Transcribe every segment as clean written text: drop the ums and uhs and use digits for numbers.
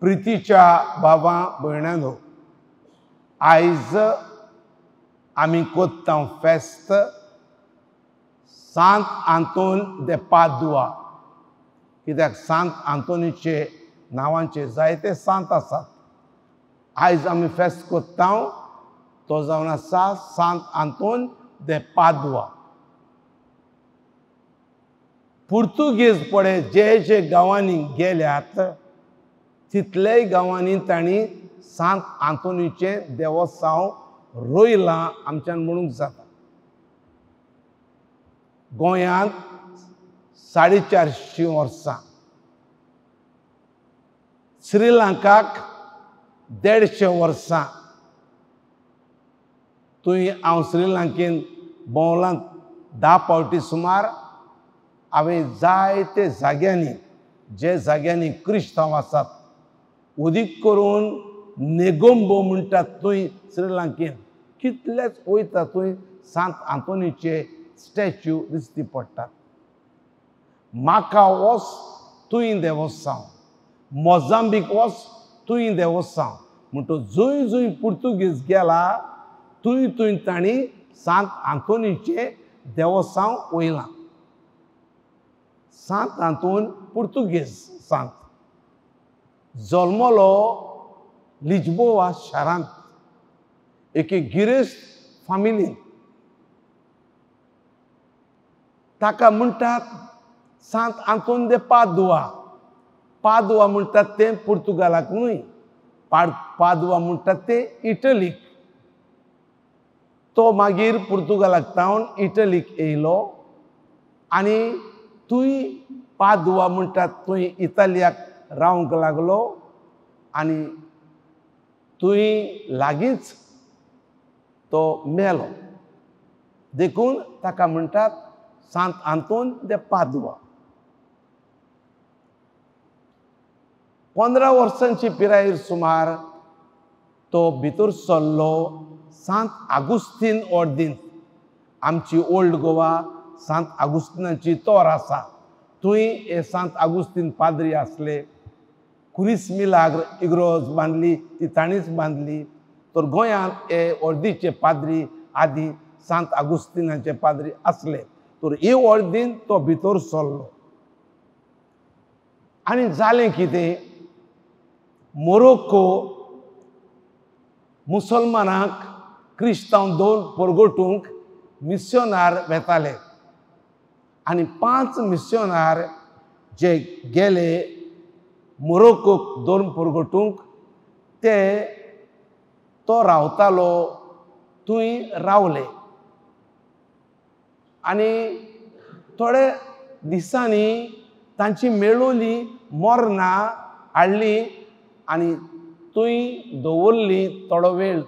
प्रितीच्या बाबा भयणांनो, आयज आमी कोत्तां फेस्त सांत आंतोन दे पादुआ, कित्याक सांत आंतोनीचे नांवांचे जायते सांत आसात. आयज आमी फेस्त कोत्तां तो जावन आसा सांत आंतोन दे पादुआ. पुर्तुगेज पळय जे जे गांवांनी गेल्यात तितलेय गांवांनी तांणी सांत आंतोनीचें देवस्थान रोयलां आमच्यान म्हणूंक जाता. गोंयांत 450 वर्सां, श्रीलंकाक 150 वर्सां. थंय हांव श्रीलंकेन भोंवलां 10 फावटी सुमार. हांवें जायते जाग्यांनी जे जाग्यांनी क्रिस्तांव आसात, उदीक करून नेगोंबो म्हणटात थंय श्रीलंकेन कितलेच वयता थंय सांत आंतोनीचे स्टॅच्यू दिश्टी पडटात. म्हाका वच थंय देवस्थान, मोजांबीक वच थंय देवस्थान. म्हणटो जंय जंय पुर्तुगेज गेला थंय थंय तांणी सांत आंतोनीचें देवस्थान वयलां. सांत आंतोन पुर्तुगेज सांत. जल्मलो लिस्बोआ शारांत एके गिरेस्त फामिलींत. ताका म्हणटात सांत आंतोन दे पादुआ. पादुआ म्हणटात तें पुर्तुगालाक न्हय, पादुआ म्हणटात तें इटलीक. तो मागीर पुर्तुगालाक तावन इटलीक येयलो आनी थंय पादुआ म्हणटात थंय इतालियाक रावंक लागलो आनी थंय लागींच तो मेलो. देखून ताका म्हणटात सांत आंतोन दे पादुआ. 15 वर्सांची पिरायेर सुमार तो भितर सरलो सांत आगुस्तीन ऑर्दीन. आमची ओल्ड गोवा सांत आगुस्तिनाची तोर आसा. थंय हे सांत आगुस्तीन पाद्री आसले. कुरिस मिलाग्र इग्रोज बांदली ती ताणीच बांदली. तर गोंयांत हे ऑर्दीचे पाद्री आदी सांत आगुस्तिनाचे पाद्री आसले. तर हे ऑर्दीन तो भितर सरलो. आनी जालें कितें, मोरोक्को मुसलमानांक क्रिस्तांव दोन परगटूंक मिस्योनार वेताले आनी 5 मिस्योनार जे गेले मोरोक्कोक दोन परगटूंक ते तो रावतालो थंय रावले. आनी थोडे दिसांनी तांची मेळोली मोर्नां हाडली आनी थंय दवरली थोडो वेळ.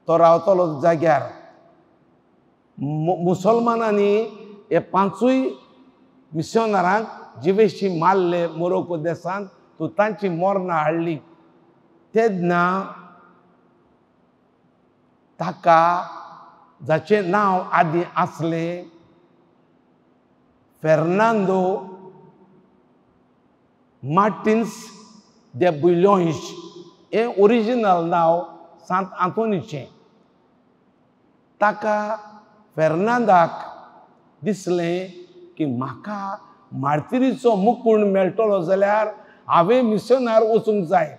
तो रावतालो जाग्यार. मुसलमानांनी हे 5 मिस्योनारांक जिवेशी मारले मोरोक्को देशांत. तो तांची मोर्नां हाडली. तेन्ना ताका जाचें नांव आदीं आसलें फेर्नांदो मार्टिन्स दे बुलोंज, हें ओरिजिनल नांव सांत आंतोनीचें. ताका फेर्नांदाक दिसलें की म्हाका मार्तिरीचो मुकूण मेळटलो जाल्यार हांवें मिस्योनार वचूंक जाय.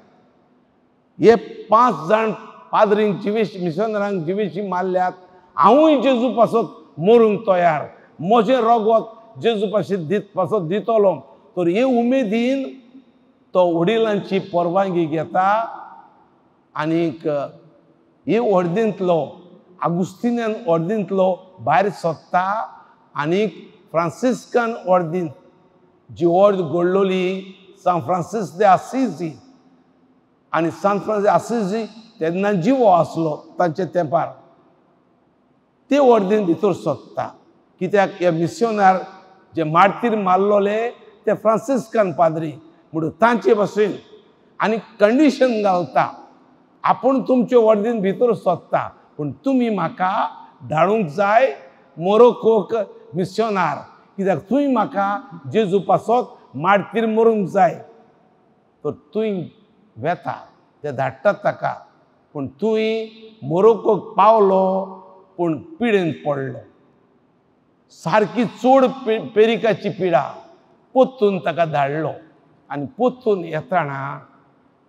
हे 5 जाण पाद्रींक मिस्योनारांक जिवेशी मारल्यात. हांवूय जेजू पासत मरूंक तयार. म्हजें रगत जेजू पासत दितलो. तर हे उमेदीन तो वडिलांची परवानगी घेता आनीक हे ऑर्दींतलो आगुस्तिनियन ऑर्दींतलो भायर सरता आनीक फ्रांसिस्कन ऑर्दीन जी ऑर्द घडलोली सान फ्रांसीस दे आसिजी. आनी सान फ्रांसीस आसिजी तेन्ना जिवो आसलो तांचे तेंपार. ते ऑर्दीन भितर सरता. कित्याक हे मिस्योनार जे मार्तीर मारलोले ते फ्रांसिस्कन पाद्री म्हणून तांचे भाशेन आनी कंडिशन घालता. आपूण तुमचे ऑर्दीन भितर सरता पूण तुमी म्हाका धाडूंक जाय मोरोक्कोक मिस्योनार, कित्याक थंय म्हाका जेजू पासत मार्तीर मरूंक जाय. तर तुय वेता ते धाडटात ताका पूण तुय मोरोकोक पावलो पूण पिडेंत पडलो सारकी चोड पेरिकाची पिडा पोत्तून ताका धाडलो आनी पोत्तून येताना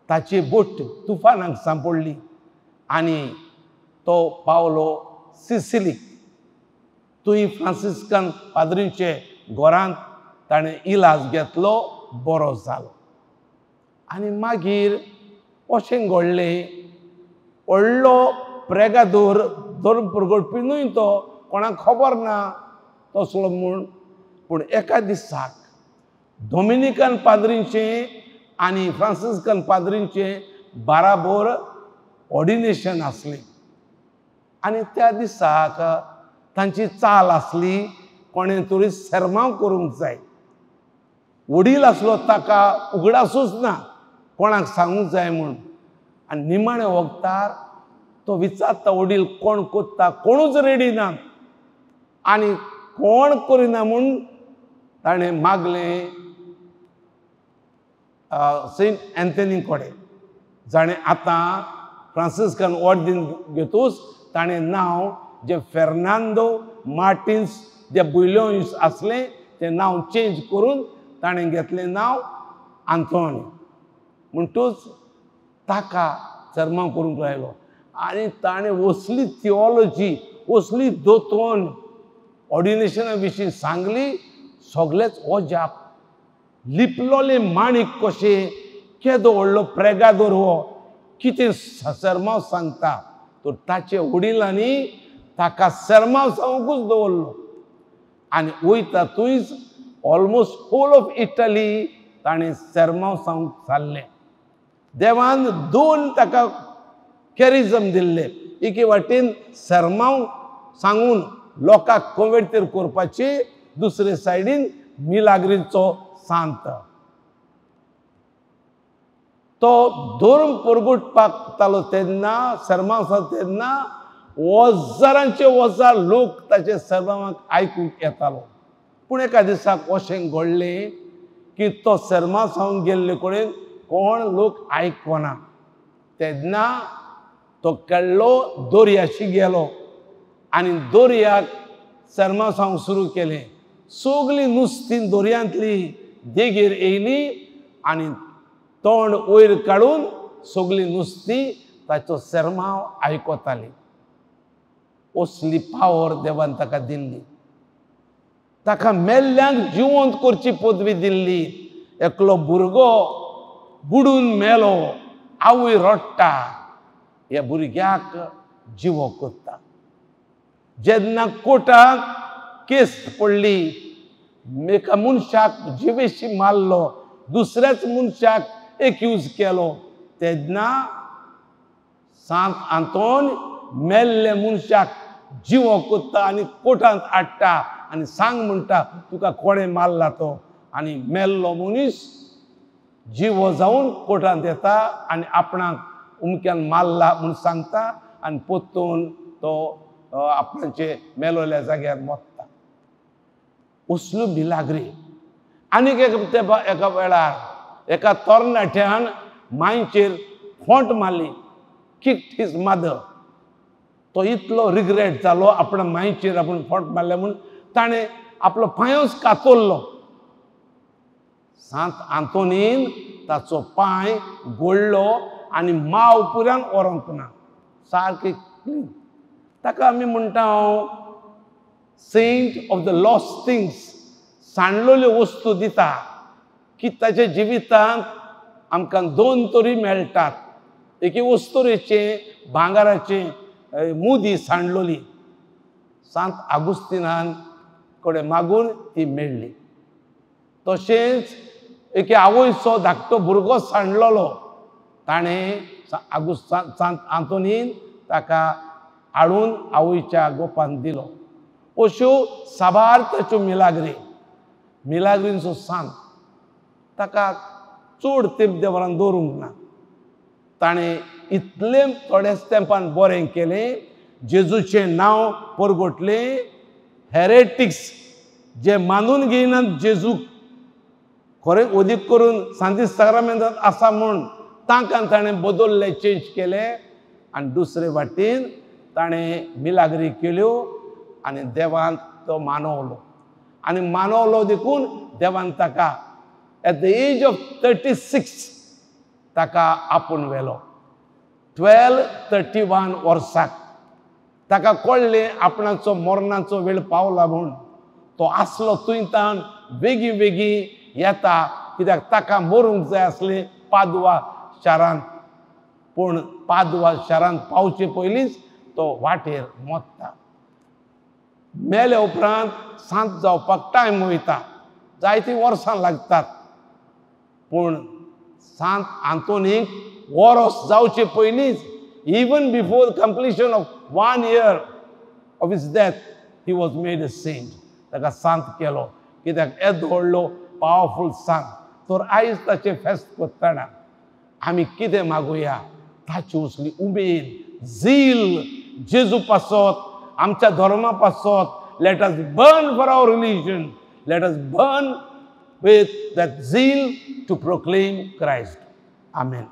ताची बोट तुफानाक सांपडली आनी तो पावलो सिसिलीक तुय फ्रांसिस्कान पाद्रीचे घरांत ताणें इलाज घेतलो बरो जालो आनी मागीर अशें घडलें व्हडलो प्रेगादोर धरून परगटपीनूय तो कोणाक खबर ना तसलो म्हूण पूण एका दिसाक डॉमिनिकन पाद्रींचें आनी फ्रांसिस्कन पाद्रींचें बाराबर ऑर्डिनेशन आसलें आनी त्या दिसाक तांची चाल आसली कोणें तरी सेर्मांव करूंक जाय वडील आसलो ताका उगडासूच ना कोणाक सांगूंक जाय म्हूण आनी निमाणे वखदार तो विचारता वडील कोण कोत्ता कोणूच रेडी ना आनी कोण करिना म्हूण ताणें मागलें सेंट एंथनी कडेन जाणें आतां फ्रांसिस्कान ऑर्डीन घेतूच ताणें नांव जे फेर्नांदो मार्टिन्स जे बुलोस आसलें तें नांव चेंज करून ताणें घेतलें नांव आंतोनी म्हणटूच ताका सर्मांव करूंक लायलो आनी ताणें असली थियोलॉजी असली दोतोन ऑर्डिनेशना विशीं सांगली सगळेच अजाप लिपलोले माणिक कशें केदो व्हडलो प्रेगादोर हो कितें सर्मांव सांगता तर ताचे वडिलांनी ताका सर्मांव सांगूंकूच दवरलो आनी वयता थंयच ऑलमोस्ट होल ऑफ इटली ताणें सर्मांव सांगूंक जाल्लें देवान दोन ताका कॅरिझम दिल्ले एके वाटेन सर्मांव सांगून लोकांक कन्वर्ट करपाची दुसरे सायडीन मिलाग्रीचो सांत तो धरून परगटपाक तालो तेन्ना सर्मांव सांगता तेन्ना वजारांचे वजार लोक ताचे सर्मांवाक आयकूंक येतालो पूण एका दिसाक अशें घडलें की तो सर्मांव सांगूंक गेल्ले कडेन कोण लोक आयकना तेन्ना तो केल्लो दोर्याशी गेलो आनी दोर्याक सर्मांव सांगूंक सुरू केलें सगळीं नुस्तीं दोर्यांतली देगेर येयली आनी तोंड वयर काडून सगळीं नुस्तीं ताचो सर्मांव आयकतालीं असली पावर देवान ताका दिल्ली ताका मेल्ल्यांक जिवंत करची पदवी दिल्ली एकलो भुरगो बुडून मेलो आवय रडटा ह्या भुरग्याक जिवो कोत्ता जेन्ना कोर्टाक केस पडली एका मनशाक जिवेशी मारलो दुसऱ्याच मनशाक एक्यूज केलो तेन्ना सांत आंतोन मेल्ले मनशाक जिवो कोत्ता आनी कोर्टांत हाडटा आनी सांग म्हणटा तुका कोणें मारला तो आनी मेल्लो मनीस जिवो जावन कोर्टांत येता आनी आपणाक उमक्यान मारला म्हूण सांगता आनी पोत्तून तो आपणाचे मेलोल्या जाग्यार मोत्ता असल्यो मिलाग्री आनीक एका वेळार एका तरणाट्यान मांयचेर फोंट मारली किक्ड हिज मदर तो इतलो रिग्रेट जालो आपणा मांयचेर आपूण फोंट मारले म्हूण ताणें आपलो पांयोच कातरलो सांत आंतोनीन ताचो पांय गोडलो आनी माव पुरान व्हरूंक ना सारकें क्लीन ताका आमी म्हणटा saint of the lost things सांडलेल्यो वस्तू दिता की ताच्या जिवितांत आमकां दोन तरी मेळटात एके वस्तुरेचे भांगाराचे मुदी सांडलोली सांत आगुस्तिनान कडेन मागून ती मेळ्ळी तशेंच एके आवयचो धाकटो भुरगो सांडलोलो ताणें सांत आंतोनीन ताका हाडून आवयच्या गोपान दिलो अश्यो साबार ताच्यो मिलाग्रींचो सांत ताका चड तेंप देवान दवरूंक ना ताणें इतलें थोड्याच तेंपान बरें केलें जेजूचें नांव परगटलें हेरेटिक्स जे मानून घेयनात जेजूक खरें अदीक करून सांती साक्रामेंतांत आसा म्हूण ताका ताणें बदललें, चेंज केलें आनी दुसरे वाटेन ताणें मिलाग्री केल्यो आनी देवान तो मानवलो आनी मानवलो देखून देवान ताका एट द एज ऑफ 36 ताका आपूण व्हेलो. 1231 वर्साक ताका कळ्ळें आपणाचो मरणाचो वेळ पावला म्हूण. तो आसलो तुयतान बेगी बेगी येता, कित्याक ताका मरूंक जाय आसलें पादवा शारांत. पूण पादवा शारांत पावचे पयलींच तो वाटेर मोत्ता. मेले उपरांत सांत जावपाक टायम वयता, जायतीं वर्सां लागतात. पूण सांत आंतोनीक वरोस जावचे पयलींच, even before completion of 1 year of his death, he was made a saint. ताका सांत केलो, कित्याक येदो व्हडलो पावरफूल सांत. तर आयज ताचें फेस्त करतना आमी कितें मागुया? ताची असली उमेद, झील जेजू पासत, आमच्या धर्मा पासत. Let us burn for our religion. Let us burn with that zeal to proclaim Christ. Amen.